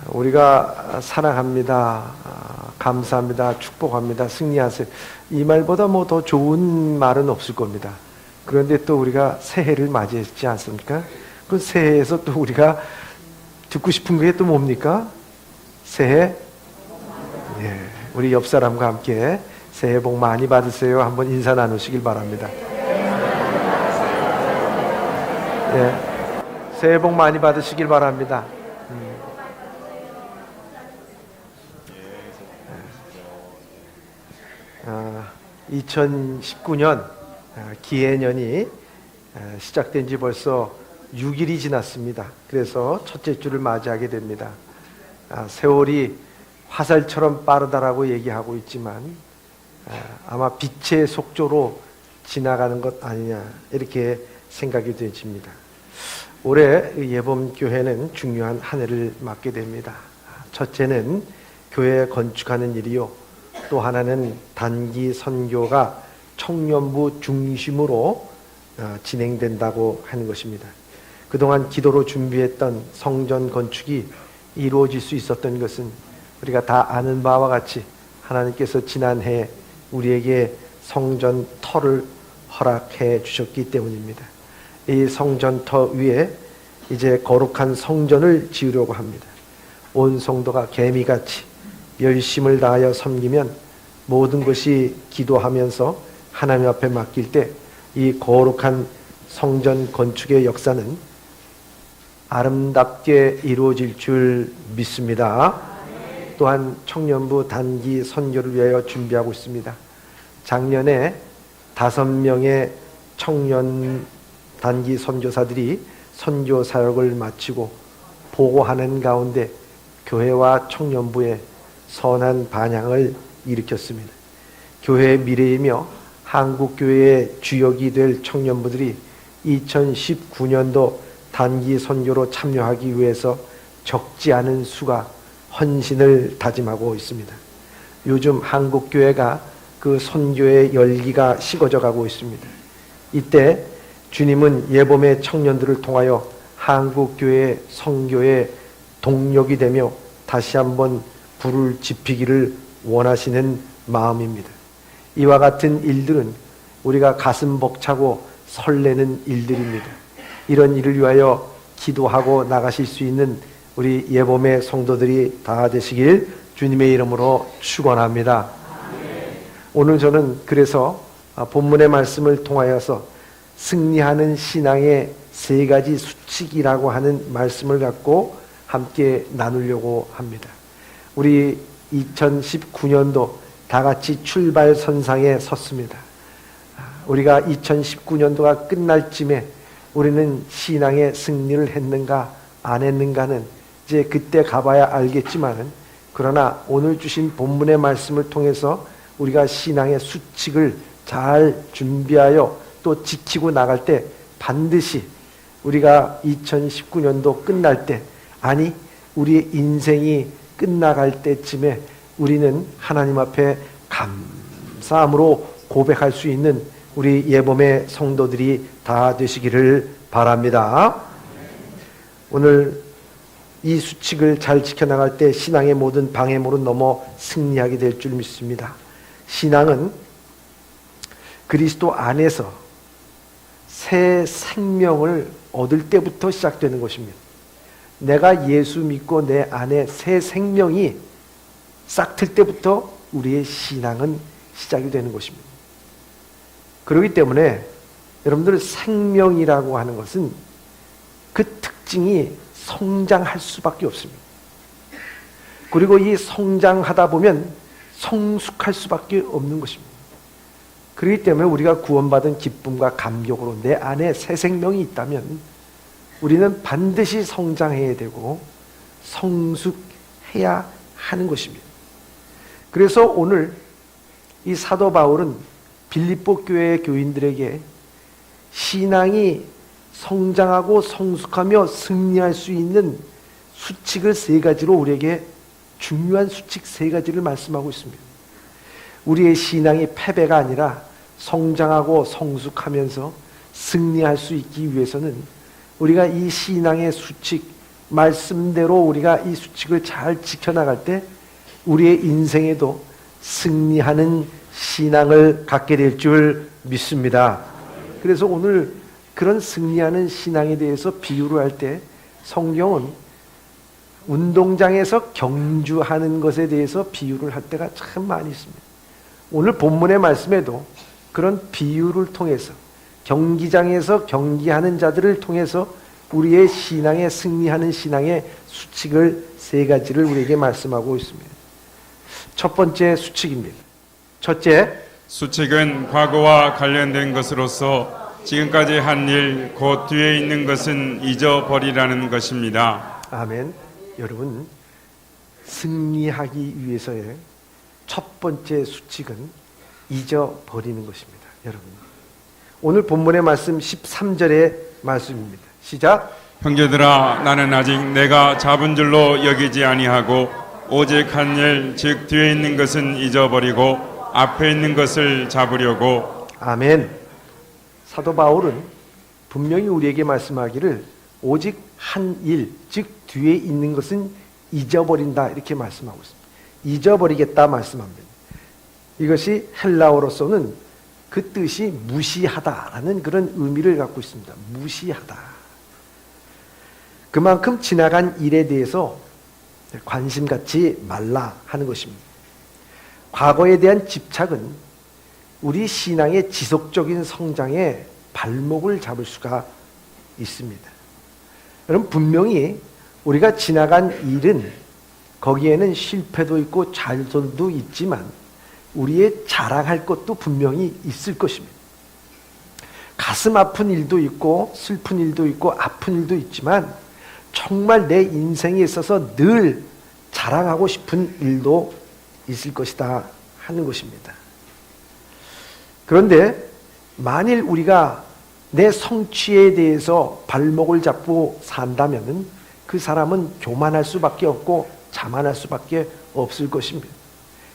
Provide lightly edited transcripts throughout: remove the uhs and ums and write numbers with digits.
우리가 사랑합니다, 감사합니다, 축복합니다, 승리하세요, 이 말보다 뭐 더 좋은 말은 없을 겁니다. 그런데 또 우리가 새해를 맞이했지 않습니까? 그 새해에서 또 우리가 듣고 싶은 게 또 뭡니까? 새해, 예, 우리 옆 사람과 함께 새해 복 많이 받으세요. 한번 인사 나누시길 바랍니다. 예, 새해 복 많이 받으시길 바랍니다. 2019년 기해년이 시작된 지 벌써 6일이 지났습니다. 그래서 첫째 주를 맞이하게 됩니다. 세월이 화살처럼 빠르다라고 얘기하고 있지만 아마 빛의 속도로 지나가는 것 아니냐 이렇게 생각이 되집니다. 올해 예범교회는 중요한 한 해를 맞게 됩니다. 첫째는 교회 건축하는 일이요, 또 하나는 단기 선교가 청년부 중심으로 진행된다고 하는 것입니다. 그동안 기도로 준비했던 성전 건축이 이루어질 수 있었던 것은 우리가 다 아는 바와 같이 하나님께서 지난해 우리에게 성전 터를 허락해 주셨기 때문입니다. 이 성전 터 위에 이제 거룩한 성전을 지으려고 합니다. 온 성도가 개미같이 열심을 다하여 섬기면 모든 것이 기도하면서 하나님 앞에 맡길 때 이 거룩한 성전 건축의 역사는 아름답게 이루어질 줄 믿습니다. 또한 청년부 단기 선교를 위하여 준비하고 있습니다. 작년에 5명의 청년 단기 선교사들이 선교 사역을 마치고 보고하는 가운데 교회와 청년부에 선한 반향을 일으켰습니다. 교회의 미래이며 한국교회의 주역이 될 청년부들이 2019년도 단기 선교로 참여하기 위해서 적지 않은 수가 헌신을 다짐하고 있습니다. 요즘 한국교회가 그 선교의 열기가 식어져 가고 있습니다. 이때 주님은 예범의 청년들을 통하여 한국교회의 선교의 동력이 되며 다시 한번 불을 지피기를 원하시는 마음입니다. 이와 같은 일들은 우리가 가슴 벅차고 설레는 일들입니다. 이런 일을 위하여 기도하고 나가실 수 있는 우리 예범의 성도들이 다 되시길 주님의 이름으로 축원합니다. 오늘 저는 그래서 본문의 말씀을 통하여서 승리하는 신앙의 3가지 수칙이라고 하는 말씀을 갖고 함께 나누려고 합니다. 우리 2019년도 다 같이 출발선상에 섰습니다. 우리가 2019년도가 끝날 쯤에 우리는 신앙의 승리를 했는가 안 했는가는 이제 그때 가봐야 알겠지만은, 그러나 오늘 주신 본문의 말씀을 통해서 우리가 신앙의 수칙을 잘 준비하여 또 지키고 나갈 때 반드시 우리가 2019년도 끝날 때, 아니 우리의 인생이 끝나갈 때쯤에 우리는 하나님 앞에 감사함으로 고백할 수 있는 우리 예범의 성도들이 다 되시기를 바랍니다. 오늘 이 수칙을 잘 지켜나갈 때 신앙의 모든 방해물은 넘어 승리하게 될 줄 믿습니다. 신앙은 그리스도 안에서 새 생명을 얻을 때부터 시작되는 것입니다. 내가 예수 믿고 내 안에 새 생명이 싹틀 때부터 우리의 신앙은 시작이 되는 것입니다. 그렇기 때문에 여러분들, 생명이라고 하는 것은 그 특징이 성장할 수밖에 없습니다. 그리고 이 성장하다 보면 성숙할 수밖에 없는 것입니다. 그렇기 때문에 우리가 구원받은 기쁨과 감격으로 내 안에 새 생명이 있다면 우리는 반드시 성장해야 되고 성숙해야 하는 것입니다. 그래서 오늘 이 사도 바울은 빌립보 교회의 교인들에게 신앙이 성장하고 성숙하며 승리할 수 있는 수칙을 3가지로 우리에게 중요한 수칙 3가지를 말씀하고 있습니다. 우리의 신앙이 패배가 아니라 성장하고 성숙하면서 승리할 수 있기 위해서는 우리가 이 신앙의 수칙 말씀대로 우리가 이 수칙을 잘 지켜나갈 때 우리의 인생에도 승리하는 신앙을 갖게 될 줄 믿습니다. 그래서 오늘 그런 승리하는 신앙에 대해서 비유를 할 때 성경은 운동장에서 경주하는 것에 대해서 비유를 할 때가 참 많이 있습니다. 오늘 본문의 말씀에도 그런 비유를 통해서 경기장에서 경기하는 자들을 통해서 우리의 신앙에 승리하는 신앙의 수칙을 세 가지를 우리에게 말씀하고 있습니다. 첫 번째 수칙입니다. 첫째, 수칙은 과거와 관련된 것으로서 지금까지 한 일, 곧 뒤에 있는 것은 잊어버리라는 것입니다. 아멘. 여러분, 승리하기 위해서의 첫 번째 수칙은 잊어버리는 것입니다. 여러분, 오늘 본문의 말씀 13절의 말씀입니다. 시작. 형제들아, 나는 아직 내가 잡은 줄로 여기지 아니하고 오직 한 일, 즉 뒤에 있는 것은 잊어버리고 앞에 있는 것을 잡으려고. 아멘. 사도 바울은 분명히 우리에게 말씀하기를 오직 한 일, 즉 뒤에 있는 것은 잊어버린다 이렇게 말씀하고 있습니다. 잊어버리겠다 말씀합니다. 이것이 헬라어로서는 그 뜻이 무시하다라는 그런 의미를 갖고 있습니다. 무시하다. 그만큼 지나간 일에 대해서 관심 갖지 말라 하는 것입니다. 과거에 대한 집착은 우리 신앙의 지속적인 성장에 발목을 잡을 수가 있습니다. 여러분, 분명히 우리가 지나간 일은 거기에는 실패도 있고 잘도 있지만 우리의 자랑할 것도 분명히 있을 것입니다. 가슴 아픈 일도 있고 슬픈 일도 있고 아픈 일도 있지만 정말 내 인생에 있어서 늘 자랑하고 싶은 일도 있을 것이다 하는 것입니다. 그런데 만일 우리가 내 성취에 대해서 발목을 잡고 산다면 그 사람은 교만할 수밖에 없고 자만할 수밖에 없을 것입니다.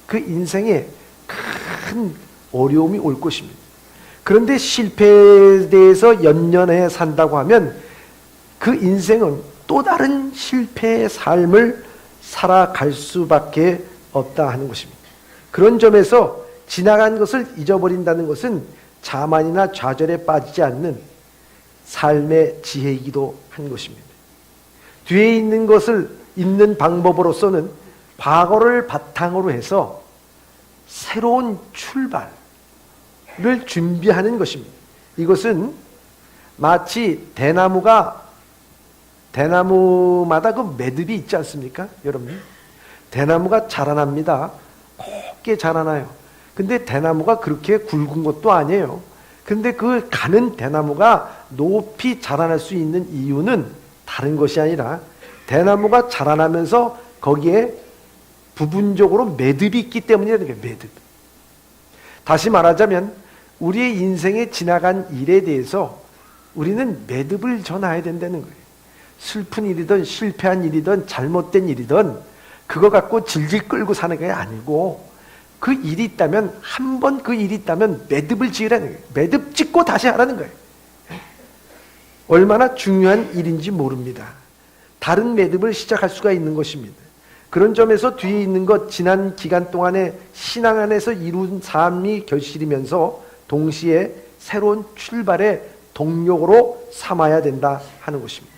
그 인생에 큰 어려움이 올 것입니다. 그런데 실패에 대해서 연연해 산다고 하면 그 인생은 또 다른 실패의 삶을 살아갈 수밖에 없다 하는 것입니다. 그런 점에서 지나간 것을 잊어버린다는 것은 자만이나 좌절에 빠지지 않는 삶의 지혜이기도 한 것입니다. 뒤에 있는 것을 잊는 방법으로서는 과거를 바탕으로 해서 새로운 출발을 준비하는 것입니다. 이것은 마치 대나무마다 그 매듭이 있지 않습니까? 여러분, 대나무가 자라납니다. 곱게 자라나요. 근데 대나무가 그렇게 굵은 것도 아니에요. 근데 그 가는 대나무가 높이 자라날 수 있는 이유는 다른 것이 아니라 대나무가 자라나면서 거기에 부분적으로 매듭이 있기 때문이라는 거예요. 매듭. 다시 말하자면 우리의 인생에 지나간 일에 대해서 우리는 매듭을 져놔야 된다는 거예요. 슬픈 일이든 실패한 일이든 잘못된 일이든 그거 갖고 질질 끌고 사는 게 아니고 그 일이 있다면 한 번 그 일이 있다면 매듭을 지으라는 거예요. 매듭 짓고 다시 하라는 거예요. 얼마나 중요한 일인지 모릅니다. 다른 매듭을 시작할 수가 있는 것입니다. 그런 점에서 뒤에 있는 것, 지난 기간 동안에 신앙 안에서 이룬 삶이 결실이면서 동시에 새로운 출발의 동력으로 삼아야 된다 하는 것입니다.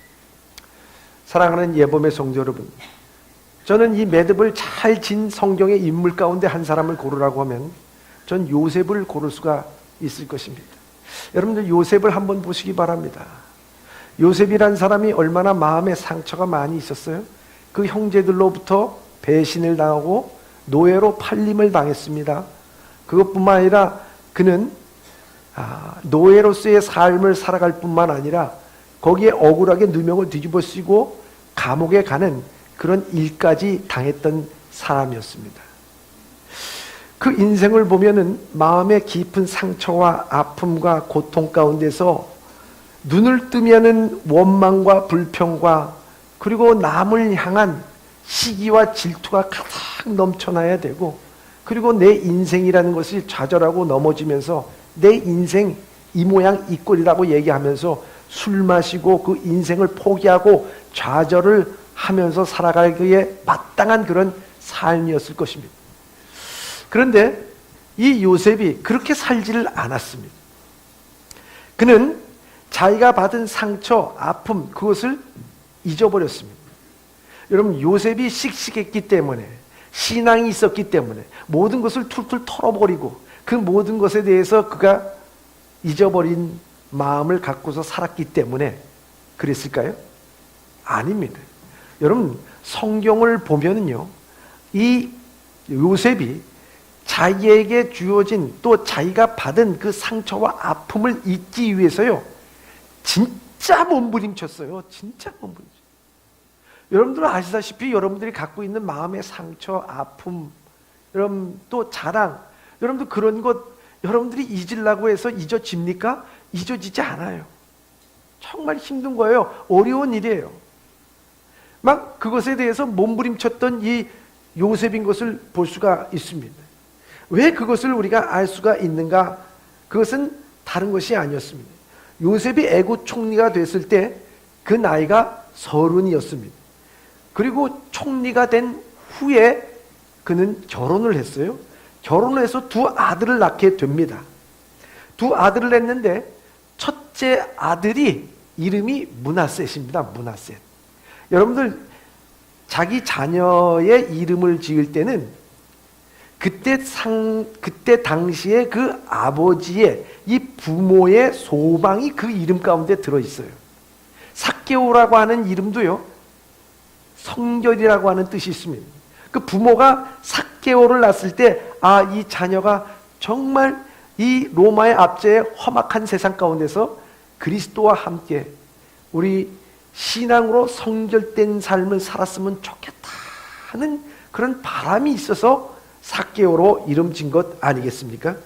사랑하는 예범의 성도 여러분, 저는 이 매듭을 잘 진 성경의 인물 가운데 한 사람을 고르라고 하면 전 요셉을 고를 수가 있을 것입니다. 여러분들 요셉을 한번 보시기 바랍니다. 요셉이란 사람이 얼마나 마음에 상처가 많이 있었어요. 그 형제들로부터 배신을 당하고 노예로 팔림을 당했습니다. 그것뿐만 아니라 그는 노예로서의 삶을 살아갈 뿐만 아니라 거기에 억울하게 누명을 뒤집어 쓰고 감옥에 가는 그런 일까지 당했던 사람이었습니다. 그 인생을 보면은 마음의 깊은 상처와 아픔과 고통 가운데서 눈을 뜨면은 원망과 불평과 그리고 남을 향한 시기와 질투가 가득 넘쳐나야 되고, 그리고 내 인생이라는 것이 좌절하고 넘어지면서 내 인생 이 모양 이 꼴이라고 얘기하면서 술 마시고 그 인생을 포기하고 좌절을 하면서 살아가기에 마땅한 그런 삶이었을 것입니다. 그런데 이 요셉이 그렇게 살지를 않았습니다. 그는 자기가 받은 상처, 아픔, 그것을 잊어버렸습니다. 여러분, 요셉이 씩씩했기 때문에, 신앙이 있었기 때문에 모든 것을 툴툴 털어버리고 그 모든 것에 대해서 그가 잊어버린 마음을 갖고서 살았기 때문에 그랬을까요? 아닙니다. 여러분, 성경을 보면은요, 이 요셉이 자기에게 주어진 또 자기가 받은 그 상처와 아픔을 잊기 위해서요, 진짜 몸부림쳤어요. 진짜 몸부림쳤어요. 여러분들은 아시다시피 여러분들이 갖고 있는 마음의 상처, 아픔, 여러분 또 자랑, 여러분들 그런 것 여러분들이 잊으려고 해서 잊어집니까? 잊어지지 않아요. 정말 힘든 거예요. 어려운 일이에요. 막 그것에 대해서 몸부림쳤던 이 요셉인 것을 볼 수가 있습니다. 왜 그것을 우리가 알 수가 있는가? 그것은 다른 것이 아니었습니다. 요셉이 애굽 총리가 됐을 때 그 나이가 30이었습니다. 그리고 총리가 된 후에 그는 결혼을 했어요. 결혼을 해서 두 아들을 낳게 됩니다. 두 아들을 낳는데 첫째 아들이 이름이 므낫셋입니다. 므낫셋. 여러분들 자기 자녀의 이름을 지을 때는 그때 당시에 그 아버지의 이 부모의 소망이 그 이름 가운데 들어있어요. 삭개오라고 하는 이름도요, 성결이라고 하는 뜻이 있습니다. 그 부모가 삭개오를 낳았을 때, 아, 이 자녀가 정말 이 로마의 압제의 험악한 세상 가운데서 그리스도와 함께 우리 신앙으로 성결된 삶을 살았으면 좋겠다 하는 그런 바람이 있어서 삭개오로 이름 진 것 아니겠습니까?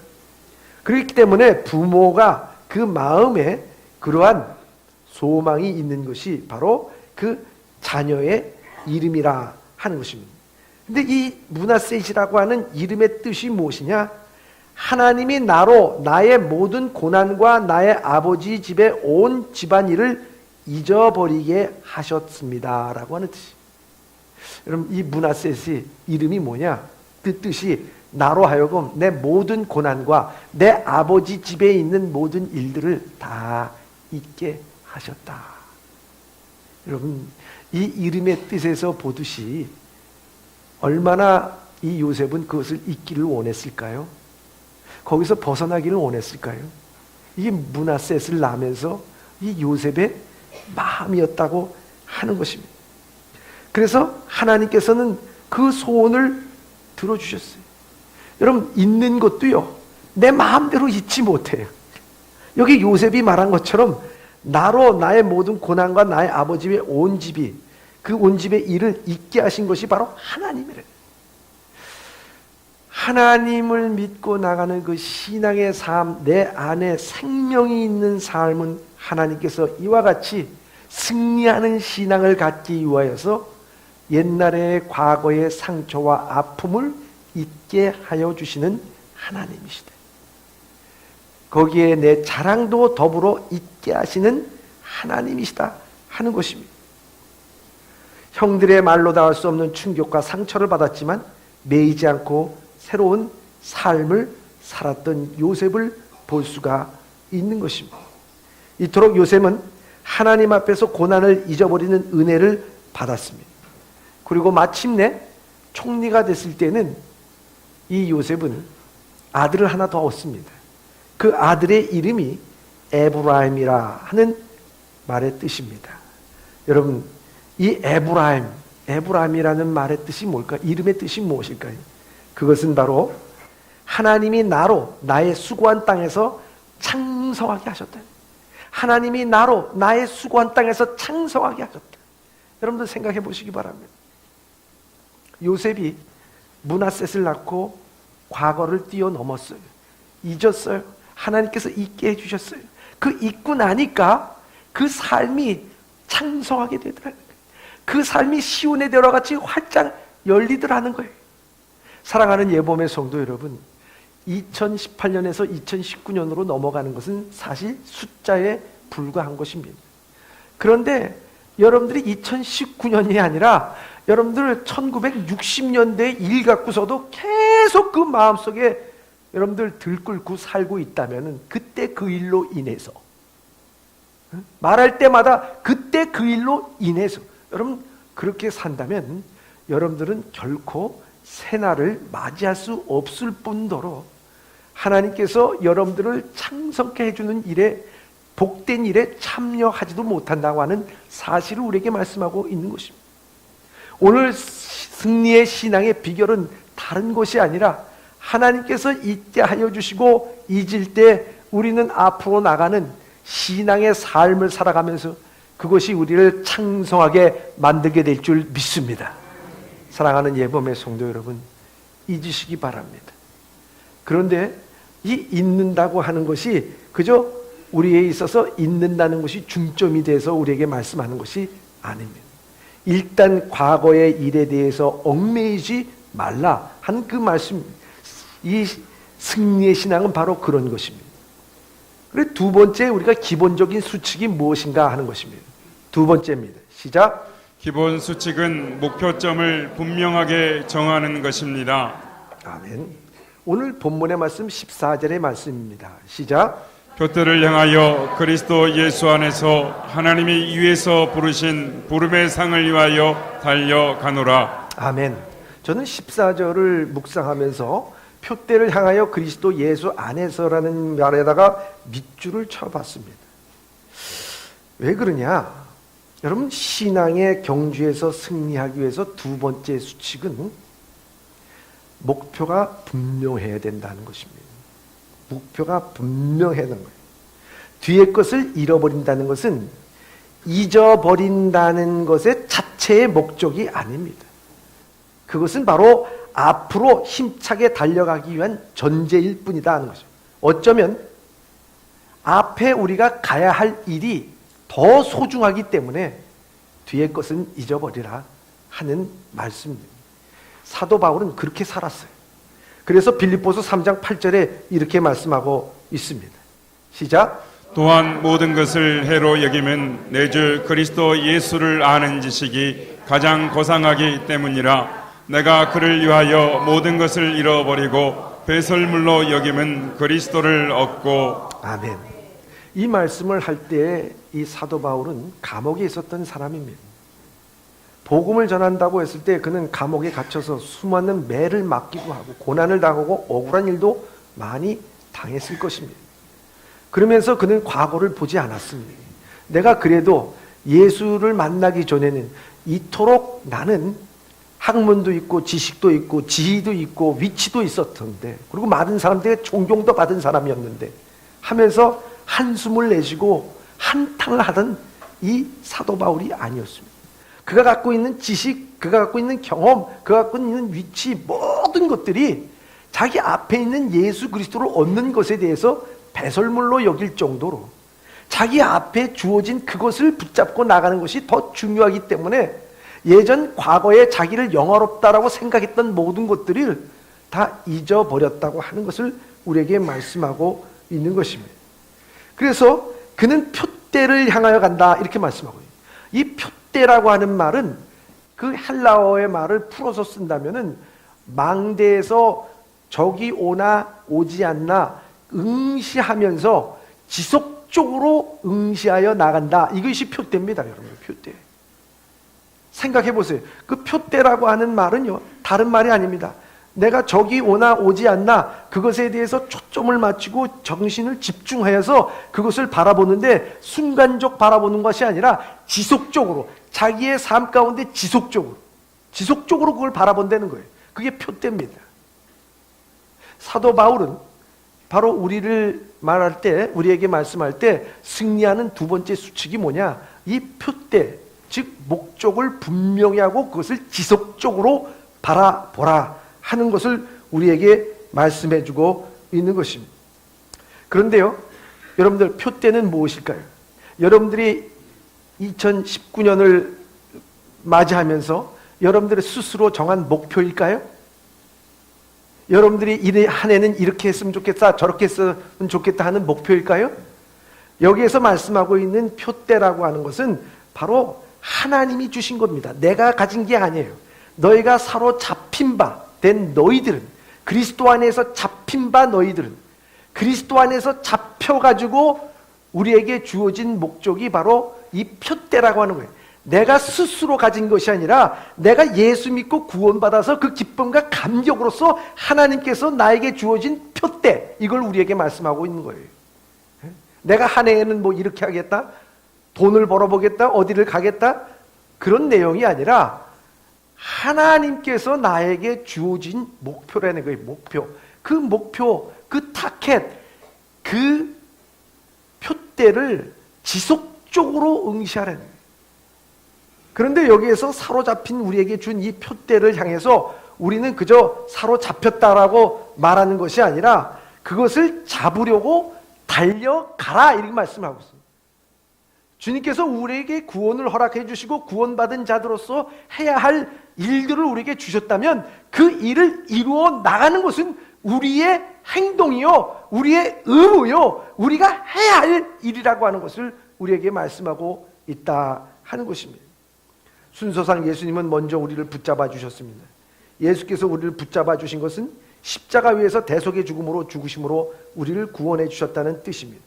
그렇기 때문에 부모가 그 마음에 그러한 소망이 있는 것이 바로 그 자녀의 이름이라 하는 것입니다. 근데 이 므낫셋이라고 하는 이름의 뜻이 무엇이냐? 하나님이 나로 나의 모든 고난과 나의 아버지 집의 온 집안일을 잊어버리게 하셨습니다 라고 하는 뜻이. 여러분, 이 므낫셋이 이름이 뭐냐? 그 뜻이 나로 하여금 내 모든 고난과 내 아버지 집에 있는 모든 일들을 다 잊게 하셨다. 여러분, 이 이름의 뜻에서 보듯이 얼마나 이 요셉은 그것을 잊기를 원했을까요? 거기서 벗어나기를 원했을까요? 이게 므낫셋을 낳으면서 이 요셉의 마음이었다고 하는 것입니다. 그래서 하나님께서는 그 소원을 들어주셨어요. 여러분, 잊는 것도요, 내 마음대로 잊지 못해요. 여기 요셉이 말한 것처럼 나로 나의 모든 고난과 나의 아버지의 온 집이, 그 온 집의 일을 잊게 하신 것이 바로 하나님이래요. 하나님을 믿고 나가는 그 신앙의 삶, 내 안에 생명이 있는 삶은 하나님께서 이와 같이 승리하는 신앙을 갖기 위하여서 옛날의 과거의 상처와 아픔을 잊게 하여 주시는 하나님이시다. 거기에 내 자랑도 더불어 잊게 하시는 하나님이시다 하는 것입니다. 형들의 말로 닿을 수 없는 충격과 상처를 받았지만 매이지 않고 새로운 삶을 살았던 요셉을 볼 수가 있는 것입니다. 이토록 요셉은 하나님 앞에서 고난을 잊어버리는 은혜를 받았습니다. 그리고 마침내 총리가 됐을 때는 이 요셉은 아들을 하나 더 얻습니다. 그 아들의 이름이 에브라임이라 하는 말의 뜻입니다. 여러분, 이 에브라임이라는 말의 뜻이 뭘까요? 이름의 뜻이 무엇일까요? 그것은 바로 하나님이 나로 나의 수고한 땅에서 창성하게 하셨다. 하나님이 나로 나의 수고한 땅에서 창성하게 하셨다. 여러분들 생각해 보시기 바랍니다. 요셉이 므낫셋을 낳고 과거를 뛰어넘었어요. 잊었어요. 하나님께서 잊게 해주셨어요. 그 잊고 나니까 그 삶이 창성하게 되더라고요. 그 삶이 시온의 대로와 같이 활짝 열리더라는 거예요. 사랑하는 예범의 성도 여러분, 2018년에서 2019년으로 넘어가는 것은 사실 숫자의 불과한 것입니다. 그런데 여러분들이 2019년이 아니라 여러분들 1960년대 일 갖고서도 계속 그 마음속에 여러분들 들끓고 살고 있다면 그때 그 일로 인해서 말할 때마다 그때 그 일로 인해서 여러분 그렇게 산다면 여러분들은 결코 새날을 맞이할 수 없을 뿐더러 하나님께서 여러분들을 창성케 해주는 일에 복된 일에 참여하지도 못한다고 하는 사실을 우리에게 말씀하고 있는 것입니다. 오늘 승리의 신앙의 비결은 다른 것이 아니라 하나님께서 잊게 하여 주시고 잊을 때 우리는 앞으로 나가는 신앙의 삶을 살아가면서 그것이 우리를 창성하게 만들게 될 줄 믿습니다. 사랑하는 예범의 성도 여러분, 잊으시기 바랍니다. 그런데 이 잊는다고 하는 것이 그저 우리에 있어서 잊는다는 것이 중점이 돼서 우리에게 말씀하는 것이 아닙니다. 일단 과거의 일에 대해서 얽매이지 말라 하는 그 말씀입니다. 이 승리의 신앙은 바로 그런 것입니다. 그리고 두 번째 우리가 기본적인 수칙이 무엇인가 하는 것입니다. 두 번째입니다. 시작. 기본 수칙은 목표점을 분명하게 정하는 것입니다. 아멘. 오늘 본문의 말씀 14절의 말씀입니다. 시작. 표대를 향하여 그리스도 예수 안에서 하나님이 위에서 부르신 부름의 상을 위하여 달려가노라. 아멘. 저는 14절을 묵상하면서 표대를 향하여 그리스도 예수 안에서라는 말에다가 밑줄을 쳐봤습니다. 왜 그러냐? 여러분 신앙의 경주에서 승리하기 위해서 두 번째 수칙은 목표가 분명해야 된다는 것입니다. 목표가 분명해야 되는 거예요. 뒤에 것을 잃어버린다는 것은 잊어버린다는 것의 자체의 목적이 아닙니다. 그것은 바로 앞으로 힘차게 달려가기 위한 전제일 뿐이다 하는 것이죠. 어쩌면 앞에 우리가 가야 할 일이 더 소중하기 때문에 뒤에 것은 잊어버리라 하는 말씀입니다. 사도 바울은 그렇게 살았어요. 그래서 빌립보서 3장 8절에 이렇게 말씀하고 있습니다. 시작. 또한 모든 것을 해로 여기면 내 주 그리스도 예수를 아는 지식이 가장 고상하기 때문이라. 내가 그를 위하여 모든 것을 잃어버리고 배설물로 여기면 그리스도를 얻고. 아멘. 이 말씀을 할 때 이 사도 바울은 감옥에 있었던 사람입니다. 복음을 전한다고 했을 때 그는 감옥에 갇혀서 수많은 매를 맞기도 하고 고난을 당하고 억울한 일도 많이 당했을 것입니다. 그러면서 그는 과거를 보지 않았습니다. 내가 그래도 예수를 만나기 전에는 이토록 나는 학문도 있고 지식도 있고 지위도 있고 위치도 있었던데 그리고 많은 사람들의 존경도 받은 사람이었는데 하면서 한숨을 내쉬고 한탄을 하던 이 사도 바울이 아니었습니다. 그가 갖고 있는 지식, 그가 갖고 있는 경험, 그가 갖고 있는 위치 모든 것들이 자기 앞에 있는 예수 그리스도를 얻는 것에 대해서 배설물로 여길 정도로 자기 앞에 주어진 그것을 붙잡고 나가는 것이 더 중요하기 때문에 예전 과거에 자기를 영화롭다라고 생각했던 모든 것들을 다 잊어버렸다고 하는 것을 우리에게 말씀하고 있는 것입니다. 그래서 그는 표대를 향하여 간다 이렇게 말씀하고 있어요. 이 표대라고 하는 말은 그 헬라어의 말을 풀어서 쓴다면은 망대에서 적이 오나 오지 않나 응시하면서 지속적으로 응시하여 나간다. 이것이 표대입니다, 여러분. 표대. 생각해 보세요. 그 표대라고 하는 말은요, 다른 말이 아닙니다. 내가 적이 오나 오지 않나 그것에 대해서 초점을 맞추고 정신을 집중하여서 그것을 바라보는데 순간적 바라보는 것이 아니라 지속적으로 자기의 삶 가운데 지속적으로 그걸 바라본다는 거예요. 그게 표대입니다. 사도 바울은 바로 우리를 말할 때 우리에게 말씀할 때 승리하는 두 번째 수칙이 뭐냐? 이 표대 즉 목적을 분명히 하고 그것을 지속적으로 바라보라 하는 것을 우리에게 말씀해주고 있는 것입니다. 그런데요, 여러분들 표대는 무엇일까요? 여러분들이 2019년을 맞이하면서 여러분들의 스스로 정한 목표일까요? 여러분들이 한 해는 이렇게 했으면 좋겠다, 저렇게 했으면 좋겠다 하는 목표일까요? 여기에서 말씀하고 있는 표대라고 하는 것은 바로 하나님이 주신 겁니다. 내가 가진 게 아니에요. 너희가 사로잡힌 바 된 너희들은, 그리스도 안에서 잡힌 바 너희들은, 그리스도 안에서 잡혀가지고 우리에게 주어진 목적이 바로 이 표대라고 하는 거예요. 내가 스스로 가진 것이 아니라 내가 예수 믿고 구원받아서 그 기쁨과 감격으로서 하나님께서 나에게 주어진 표대, 이걸 우리에게 말씀하고 있는 거예요. 내가 한 해에는 뭐 이렇게 하겠다, 돈을 벌어보겠다, 어디를 가겠다, 그런 내용이 아니라 하나님께서 나에게 주어진 목표라는 거예요. 그 목표, 그 타켓, 그 표대를 지속적으로 응시하라는 거예요. 그런데 여기에서 사로잡힌 우리에게 준 이 표대를 향해서 우리는 그저 사로잡혔다라고 말하는 것이 아니라 그것을 잡으려고 달려가라, 이렇게 말씀하고 있습니다. 주님께서 우리에게 구원을 허락해 주시고 구원받은 자들로서 해야 할 일들을 우리에게 주셨다면 그 일을 이루어 나가는 것은 우리의 행동이요, 우리의 의무요, 우리가 해야 할 일이라고 하는 것을 우리에게 말씀하고 있다 하는 것입니다. 순서상 예수님은 먼저 우리를 붙잡아 주셨습니다. 예수께서 우리를 붙잡아 주신 것은 십자가 위에서 대속의 죽음으로 죽으심으로 우리를 구원해 주셨다는 뜻입니다.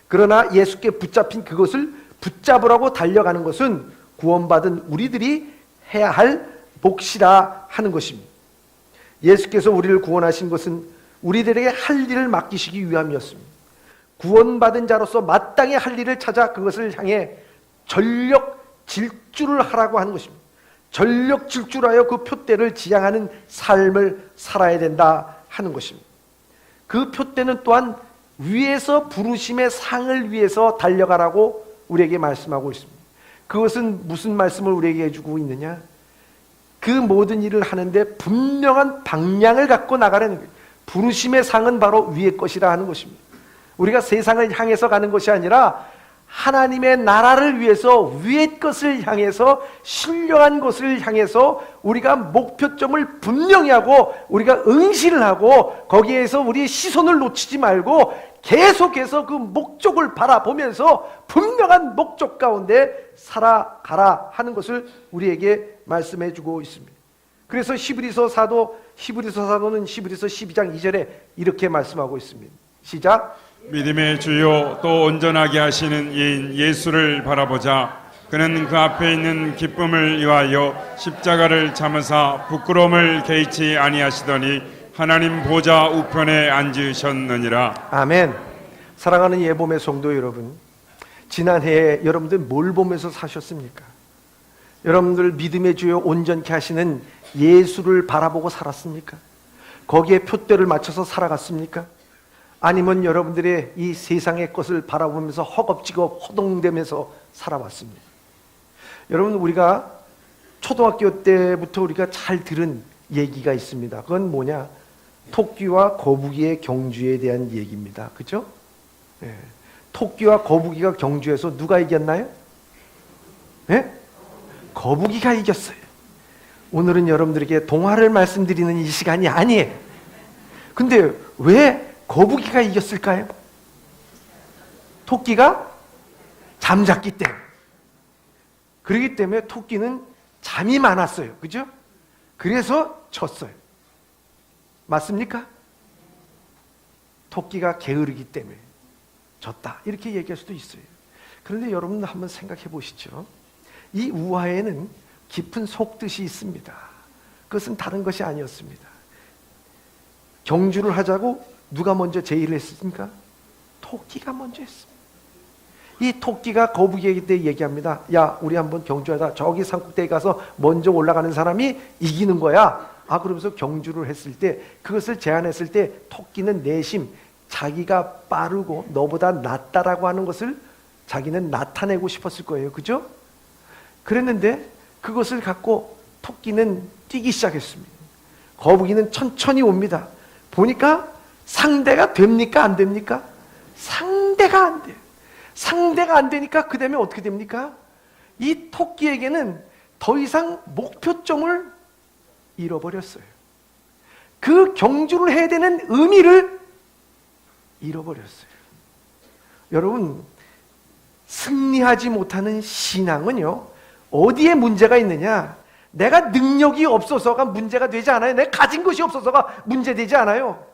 그러나 예수께 붙잡힌 그것을 붙잡으라고 달려가는 것은 구원받은 우리들이 해야 할 몫이라 하는 것입니다. 예수께서 우리를 구원하신 것은 우리들에게 할 일을 맡기시기 위함이었습니다. 구원받은 자로서 마땅히 할 일을 찾아 그것을 향해 전력 질주를 하라고 하는 것입니다. 전력 질주하여 그 표대를 지향하는 삶을 살아야 된다 하는 것입니다. 그 표대는 또한 위에서 부르심의 상을 위해서 달려가라고 우리에게 말씀하고 있습니다. 그것은 무슨 말씀을 우리에게 해주고 있느냐? 그 모든 일을 하는데 분명한 방향을 갖고 나가라는 거예요. 부르심의 상은 바로 위의 것이라 하는 것입니다. 우리가 세상을 향해서 가는 것이 아니라 하나님의 나라를 위해서 위의 것을 향해서, 신령한 것을 향해서 우리가 목표점을 분명히 하고 우리가 응시를 하고 거기에서 우리의 시선을 놓치지 말고 계속해서 그 목적을 바라보면서 분명한 목적 가운데 살아가라 하는 것을 우리에게 말씀해 주고 있습니다. 그래서 히브리서 사도는 히브리서 12장 2절에 이렇게 말씀하고 있습니다. 시작. 믿음의 주요 또 온전하게 하시는 이인 예수를 바라보자. 그는 그 앞에 있는 기쁨을 위하여 십자가를 참으사 부끄러움을 개의치 아니하시더니 하나님 보좌 우편에 앉으셨느니라. 아멘. 사랑하는 예봄의 성도 여러분, 지난해에 여러분들 뭘 보면서 사셨습니까? 여러분들 믿음의 주요 온전케 하시는 예수를 바라보고 살았습니까? 거기에 표대를 맞춰서 살아갔습니까? 아니면 여러분들의 이 세상의 것을 바라보면서 허겁지겁 허동대면서 살아왔습니다. 여러분, 우리가 초등학교 때부터 우리가 잘 들은 얘기가 있습니다. 그건 뭐냐? 토끼와 거북이의 경주에 대한 얘기입니다. 그렇죠? 네. 토끼와 거북이가 경주해서 누가 이겼나요? 네? 거북이가 이겼어요. 오늘은 여러분들에게 동화를 말씀드리는 이 시간이 아니에요. 근데 왜 거북이가 이겼을까요? 토끼가 잠잤기 때문에. 그렇기 때문에 토끼는 잠이 많았어요. 그죠? 그래서 졌어요. 맞습니까? 토끼가 게으르기 때문에 졌다, 이렇게 얘기할 수도 있어요. 그런데 여러분 한번 생각해 보시죠. 이 우화에는 깊은 속뜻이 있습니다. 그것은 다른 것이 아니었습니다. 경주를 하자고 누가 먼저 제의를 했습니까? 토끼가 먼저 했습니다. 이 토끼가 거북이에게 얘기합니다. 야, 우리 한번 경주하자. 저기 산꼭대기 가서 먼저 올라가는 사람이 이기는 거야. 그러면서 경주를 했을 때, 그것을 제안했을 때 토끼는 내심 자기가 빠르고 너보다 낫다라고 하는 것을 자기는 나타내고 싶었을 거예요. 그죠? 그랬는데 그것을 갖고 토끼는 뛰기 시작했습니다. 거북이는 천천히 옵니다. 보니까 상대가 됩니까? 안 됩니까? 상대가 안 돼요. 상대가 안 되니까 그 다음에 어떻게 됩니까? 이 토끼에게는 더 이상 목표점을 잃어버렸어요. 그 경주를 해야 되는 의미를 잃어버렸어요. 여러분, 승리하지 못하는 신앙은요, 어디에 문제가 있느냐? 내가 능력이 없어서가 문제가 되지 않아요. 내가 가진 것이 없어서가 문제되지 않아요.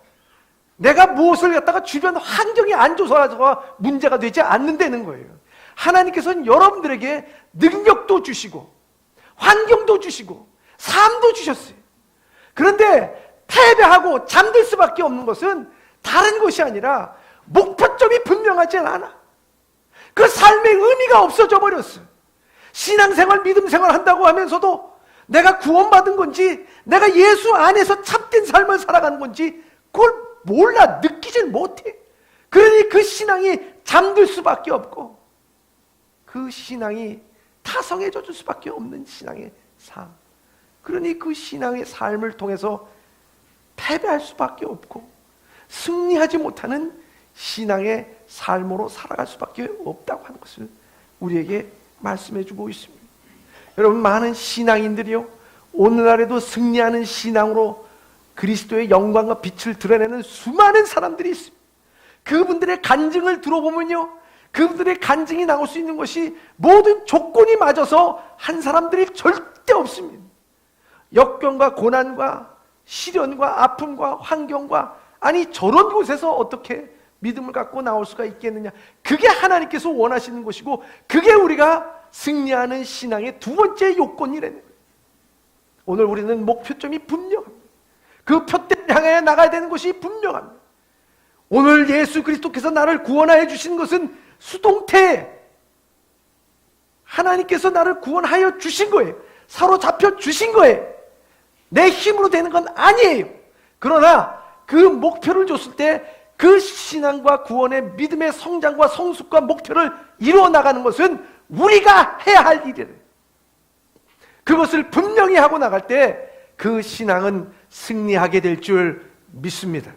내가 무엇을 갖다가 주변 환경이 안 좋아서가 문제가 되지 않는다는 거예요. 하나님께서는 여러분들에게 능력도 주시고 환경도 주시고 삶도 주셨어요. 그런데 패배하고 잠들 수밖에 없는 것은 다른 것이 아니라 목표점이 분명하지 않아. 그 삶의 의미가 없어져 버렸어요. 신앙생활, 믿음생활 한다고 하면서도 내가 구원받은 건지 내가 예수 안에서 참된 삶을 살아가는 건지 그걸 몰라, 느끼질 못해. 그러니 그 신앙이 잠들 수밖에 없고 그 신앙이 타성해져 줄 수밖에 없는 신앙의 삶. 그러니 그 신앙의 삶을 통해서 패배할 수밖에 없고 승리하지 못하는 신앙의 삶으로 살아갈 수밖에 없다고 하는 것을 우리에게 말씀해 주고 있습니다. 여러분, 많은 신앙인들이요, 오늘날에도 승리하는 신앙으로 그리스도의 영광과 빛을 드러내는 수많은 사람들이 있습니다. 그분들의 간증을 들어보면요, 그분들의 간증이 나올 수 있는 것이 모든 조건이 맞아서 한 사람들이 절대 없습니다. 역경과 고난과 시련과 아픔과 환경과, 아니 저런 곳에서 어떻게 믿음을 갖고 나올 수가 있겠느냐. 그게 하나님께서 원하시는 것이고 그게 우리가 승리하는 신앙의 두 번째 요건이라는 거예요. 오늘 우리는 목표점이 분명합니다. 그 표대를 향해 나가야 되는 것이 분명합니다. 오늘 예수 그리스도께서 나를 구원하여 주신 것은 수동태, 하나님께서 나를 구원하여 주신 거예요. 사로잡혀 주신 거예요. 내 힘으로 되는 건 아니에요. 그러나 그 목표를 줬을 때 그 신앙과 구원의 믿음의 성장과 성숙과 목표를 이루어 나가는 것은 우리가 해야 할 일이에요. 그것을 분명히 하고 나갈 때 그 신앙은 승리하게 될 줄 믿습니다.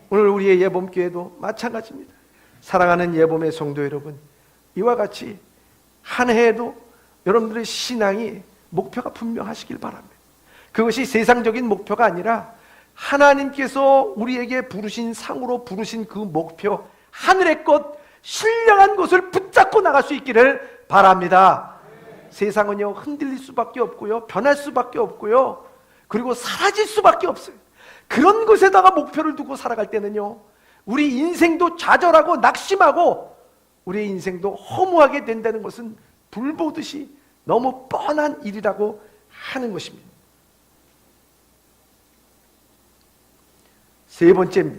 오늘 우리의 예범교회도 마찬가지입니다. 사랑하는 예범의 성도 여러분, 이와 같이 한 해에도 여러분들의 신앙이 목표가 분명하시길 바랍니다. 그것이 세상적인 목표가 아니라 하나님께서 우리에게 부르신 상으로 부르신 그 목표, 하늘의 것, 신령한 것을 붙잡고 나갈 수 있기를 바랍니다. 세상은요, 흔들릴 수밖에 없고요, 변할 수밖에 없고요, 그리고 사라질 수밖에 없어요. 그런 것에다가 목표를 두고 살아갈 때는요, 우리 인생도 좌절하고 낙심하고 우리의 인생도 허무하게 된다는 것은 불 보듯이 너무 뻔한 일이라고 하는 것입니다. 세 번째,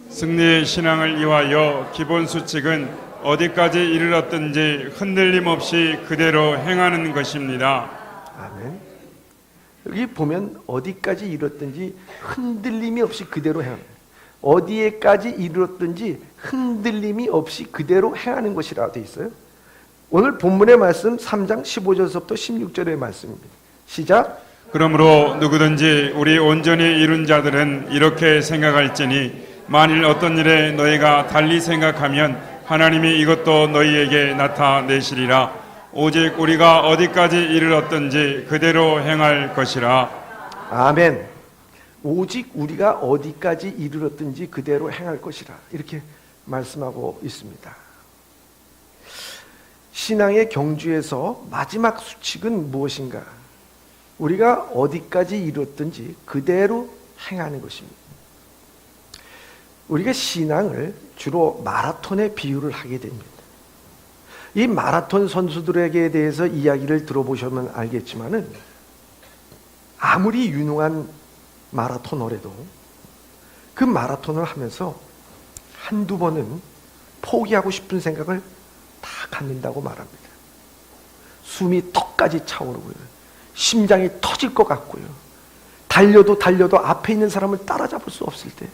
승리의 신앙을 위하여 기본 수칙은 어디까지 이르렀든지 흔들림 없이 그대로 행하는 것입니다. 아멘. 여기 보면 어디까지 이뤘든지 흔들림이 없이 그대로 행합니다. 어디에까지 이르렀든지 흔들림이 없이 그대로 행하는 것이라고 되어 있어요. 오늘 본문의 말씀 3장 15절부터 16절의 말씀입니다. 시작. 그러므로 누구든지 우리 온전히 이룬 자들은 이렇게 생각할지니 만일 어떤 일에 너희가 달리 생각하면 하나님이 이것도 너희에게 나타내시리라. 오직 우리가 어디까지 이르렀든지 그대로 행할 것이라. 아멘. 오직 우리가 어디까지 이르렀든지 그대로 행할 것이라, 이렇게 말씀하고 있습니다. 신앙의 경주에서 마지막 수칙은 무엇인가? 우리가 어디까지 이뤘든지 그대로 행하는 것입니다. 우리가 신앙을 주로 마라톤에 비유를 하게 됩니다. 이 마라톤 선수들에게 대해서 이야기를 들어보시면 알겠지만은 아무리 유능한 마라토너라도 그 마라톤을 하면서 한두 번은 포기하고 싶은 생각을 다 갖는다고 말합니다. 숨이 턱까지 차오르고요, 심장이 터질 것 같고요, 달려도 앞에 있는 사람을 따라잡을 수 없을 때,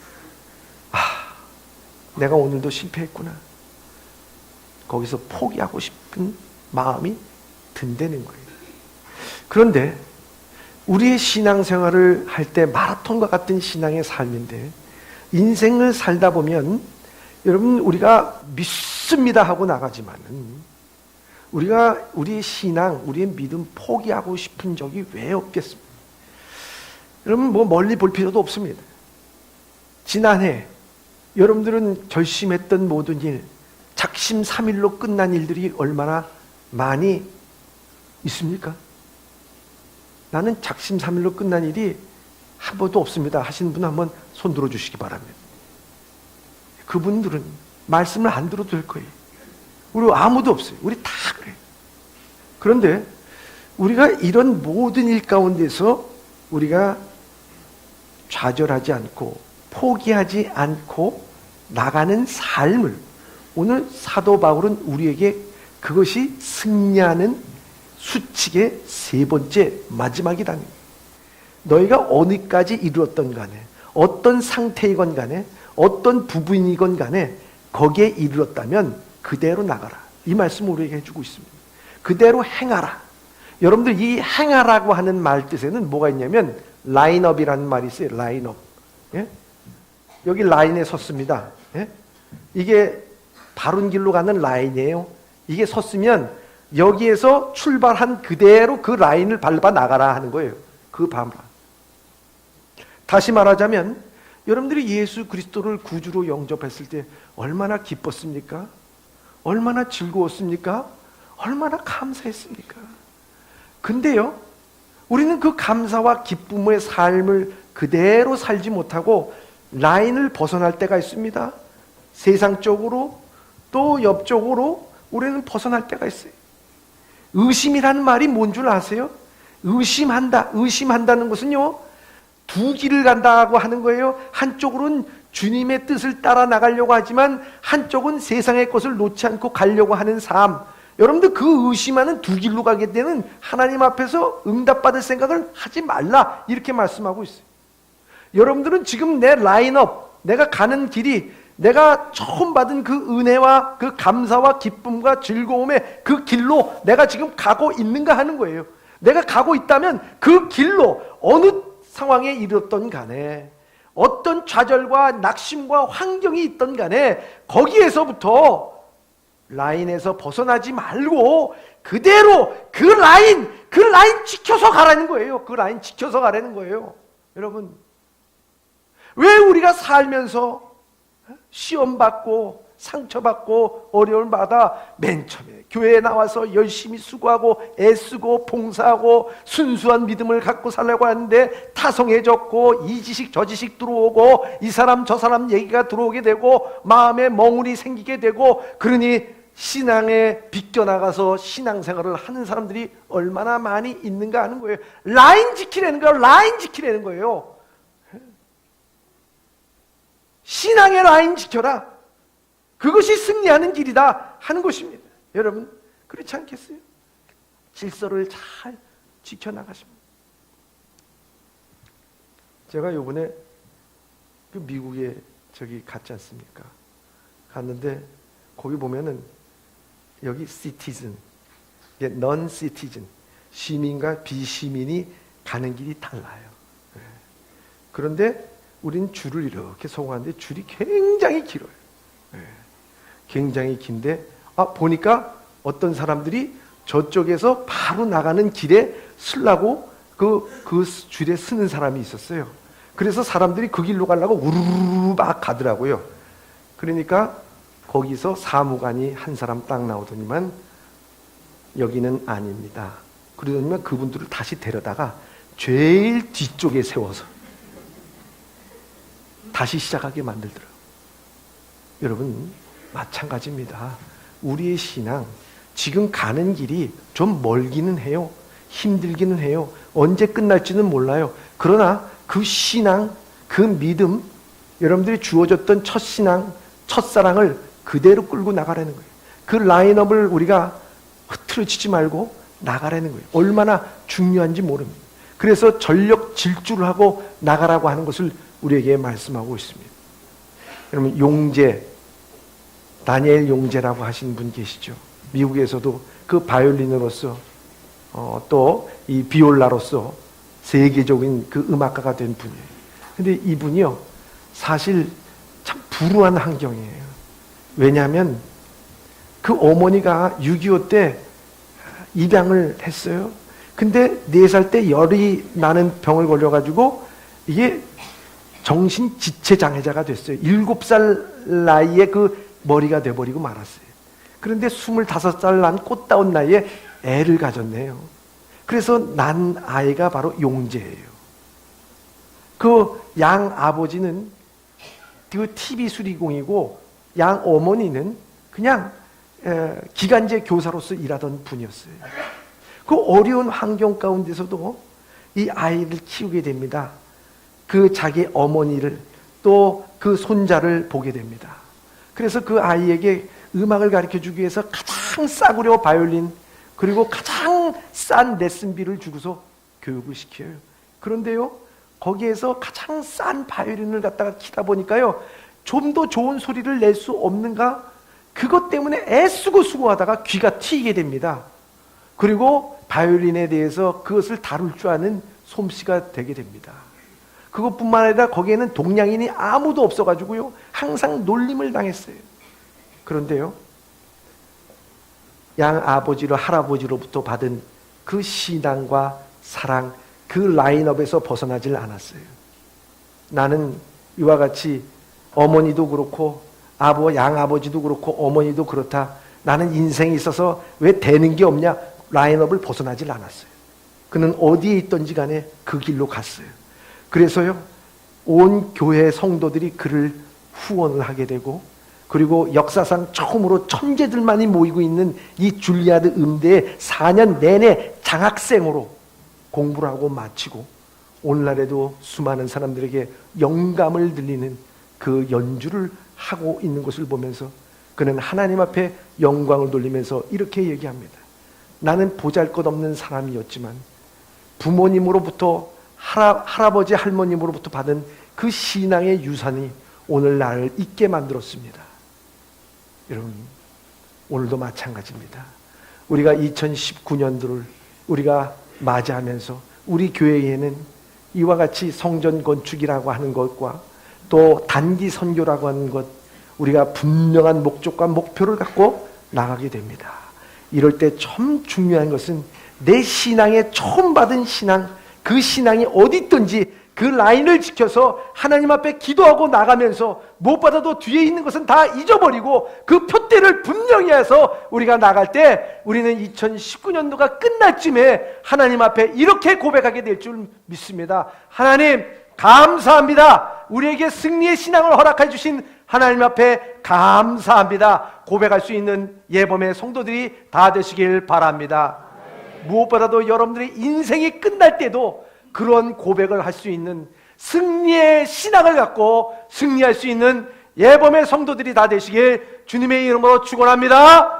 내가 오늘도 실패했구나, 거기서 포기하고 싶은 마음이 든다는 거예요. 그런데 우리의 신앙생활을 할 때 마라톤과 같은 신앙의 삶인데, 인생을 살다 보면 여러분, 우리가 믿습니다 하고 나가지만은 우리의 신앙, 우리의 믿음 포기하고 싶은 적이 왜 없겠습니까? 여러분, 멀리 볼 필요도 없습니다. 지난해 여러분들은 결심했던 모든 일, 작심삼일로 끝난 일들이 얼마나 많이 있습니까? 나는 작심삼일로 끝난 일이 한 번도 없습니다 하시는 분 한번 손 들어주시기 바랍니다. 그분들은 말씀을 안 들어도 될 거예요. 우리 아무도 없어요. 우리 다 그래요. 그런데 우리가 이런 모든 일 가운데서 우리가 좌절하지 않고 포기하지 않고 나가는 삶을, 오늘 사도 바울은 우리에게 그것이 승리하는 수칙의 세 번째 마지막이라는 거예요. 너희가 어디까지 이르렀던 간에, 어떤 상태이건 간에, 어떤 부분이건 간에 거기에 이르렀다면 그대로 나가라. 이 말씀을 우리에게 해주고 있습니다. 그대로 행하라. 여러분들 이 행하라고 하는 말 뜻에는 뭐가 있냐면 라인업이라는 말이 있어요. 라인업. 예? 여기 라인에 섰습니다. 예? 이게 바른 길로 가는 라인이에요. 이게 섰으면 여기에서 출발한 그대로 그 라인을 밟아 나가라 하는 거예요. 그 밟아. 다시 말하자면 여러분들이 예수 그리스도를 구주로 영접했을 때 얼마나 기뻤습니까? 얼마나 즐거웠습니까? 얼마나 감사했습니까? 근데요, 우리는 그 감사와 기쁨의 삶을 그대로 살지 못하고 라인을 벗어날 때가 있습니다. 세상적으로 또 옆쪽으로 우리는 벗어날 때가 있어요. 의심이라는 말이 뭔 줄 아세요? 의심한다. 의심한다는 것은요, 두 길을 간다고 하는 거예요. 한쪽으로는 주님의 뜻을 따라 나가려고 하지만 한쪽은 세상의 것을 놓지 않고 가려고 하는 삶. 여러분들 그 의심하는 두 길로 가게 되는 하나님 앞에서 응답받을 생각을 하지 말라, 이렇게 말씀하고 있어요. 여러분들은 지금 내 라인업, 내가 가는 길이 내가 처음 받은 그 은혜와 그 감사와 기쁨과 즐거움의 그 길로 내가 지금 가고 있는가 하는 거예요. 내가 가고 있다면 그 길로 어느 상황에 이르렀던 간에, 어떤 좌절과 낙심과 환경이 있던 간에 거기에서부터 라인에서 벗어나지 말고 그대로 그 라인 지켜서 가라는 거예요. 그 라인 지켜서 가라는 거예요. 여러분, 왜 우리가 살면서 시험받고 상처받고 어려움을 받아 맨 처음에 교회에 나와서 열심히 수고하고 애쓰고 봉사하고 순수한 믿음을 갖고 살려고 하는데 타성해졌고 이 지식 저 지식 들어오고 이 사람 저 사람 얘기가 들어오게 되고 마음에 멍울이 생기게 되고, 그러니 신앙에 비껴나가서 신앙생활을 하는 사람들이 얼마나 많이 있는가 하는 거예요. 라인 지키라는 거예요. 라인 지키라는 거예요. 신앙의 라인 지켜라. 그것이 승리하는 길이다 하는 것입니다. 여러분, 그렇지 않겠어요? 질서를 잘 지켜나가십니다. 제가 요번에 그 미국에 저기 갔지 않습니까? 갔는데 거기 보면은 여기 시티즌, 넌 시티즌, 시민과 비시민이 가는 길이 달라요. 그런데 우린 줄을 이렇게 서고 하는데 줄이 굉장히 길어요. 굉장히 긴데 보니까 어떤 사람들이 저쪽에서 바로 나가는 길에 쓰려고 그 줄에 쓰는 사람이 있었어요. 그래서 사람들이 그 길로 가려고 우르르 막 가더라고요. 그러니까 거기서 사무관이 한 사람 딱 나오더니만 여기는 아닙니다. 그러더니만 그분들을 다시 데려다가 제일 뒤쪽에 세워서 다시 시작하게 만들더라고요. 여러분, 마찬가지입니다. 우리의 신앙, 지금 가는 길이 좀 멀기는 해요. 힘들기는 해요. 언제 끝날지는 몰라요. 그러나 그 신앙, 그 믿음, 여러분들이 주어졌던 첫 신앙, 첫사랑을 그대로 끌고 나가라는 거예요. 그 라인업을 우리가 흐트러지지 말고 나가라는 거예요. 얼마나 중요한지 모릅니다. 그래서 전력 질주를 하고 나가라고 하는 것을 우리에게 말씀하고 있습니다. 여러분, 용재, 다니엘 용재라고 하신 분 계시죠? 미국에서도 그 바이올린으로서 또 이 비올라로서 세계적인 그 음악가가 된 분이에요. 근데 이분이요, 사실 참 불우한 환경이에요. 왜냐하면 그 어머니가 6.25 때 입양을 했어요. 근데 4살 때 열이 나는 병을 걸려가지고 이게 정신지체장애자가 됐어요. 7살 나이에 그 머리가 돼버리고 말았어요. 그런데 25살 난 꽃다운 나이에 애를 가졌네요. 그래서 난 아이가 바로 용재예요. 그 양 아버지는 그 TV 수리공이고 양 어머니는 그냥 기간제 교사로서 일하던 분이었어요. 그 어려운 환경 가운데서도 이 아이를 키우게 됩니다. 그 자기 어머니를 또 그 손자를 보게 됩니다. 그래서 그 아이에게 음악을 가르쳐주기 위해서 가장 싸구려 바이올린 그리고 가장 싼 레슨비를 주고서 교육을 시켜요. 그런데요, 거기에서 가장 싼 바이올린을 갖다가 키다 보니까요, 좀 더 좋은 소리를 낼 수 없는가? 그것 때문에 애쓰고 수고하다가 귀가 트이게 됩니다. 그리고 바이올린에 대해서 그것을 다룰 줄 아는 솜씨가 되게 됩니다. 그것뿐만 아니라 거기에는 동양인이 아무도 없어가지고요, 항상 놀림을 당했어요. 그런데요, 양 아버지로 할아버지로부터 받은 그 신앙과 사랑, 그 라인업에서 벗어나질 않았어요. 나는 이와 같이 어머니도 그렇고 양아버지도 그렇고 어머니도 그렇다. 나는 인생에 있어서 왜 되는 게 없냐? 라인업을 벗어나질 않았어요. 그는 어디에 있든지 간에 그 길로 갔어요. 그래서요, 온 교회 성도들이 그를 후원을 하게 되고, 그리고 역사상 처음으로 천재들만이 모이고 있는 이 줄리아드 음대에 4년 내내 장학생으로 공부를 하고 마치고, 오늘날에도 수많은 사람들에게 영감을 들리는 그 연주를 하고 있는 것을 보면서 그는 하나님 앞에 영광을 돌리면서 이렇게 얘기합니다. 나는 보잘것없는 사람이었지만 부모님으로부터 할아버지 할머님으로부터 받은 그 신앙의 유산이 오늘 나를 있게 만들었습니다. 여러분, 오늘도 마찬가지입니다. 우리가 2019년도를 우리가 맞이하면서 우리 교회에는 이와 같이 성전 건축이라고 하는 것과 또 단기 선교라고 하는 것, 우리가 분명한 목적과 목표를 갖고 나가게 됩니다. 이럴 때 참 중요한 것은 내 신앙에 처음 받은 신앙, 그 신앙이 어디 있든지 그 라인을 지켜서 하나님 앞에 기도하고 나가면서 무엇보다도 뒤에 있는 것은 다 잊어버리고 그 표대를 분명히 해서 우리가 나갈 때 우리는 2019년도가 끝날 쯤에 하나님 앞에 이렇게 고백하게 될 줄 믿습니다. 하나님 감사합니다. 우리에게 승리의 신앙을 허락해 주신 하나님 앞에 감사합니다. 고백할 수 있는 예범의 성도들이 다 되시길 바랍니다. 무엇보다도 여러분들의 인생이 끝날 때도 그런 고백을 할 수 있는 승리의 신앙을 갖고 승리할 수 있는 예범의 성도들이 다 되시길 주님의 이름으로 축원합니다.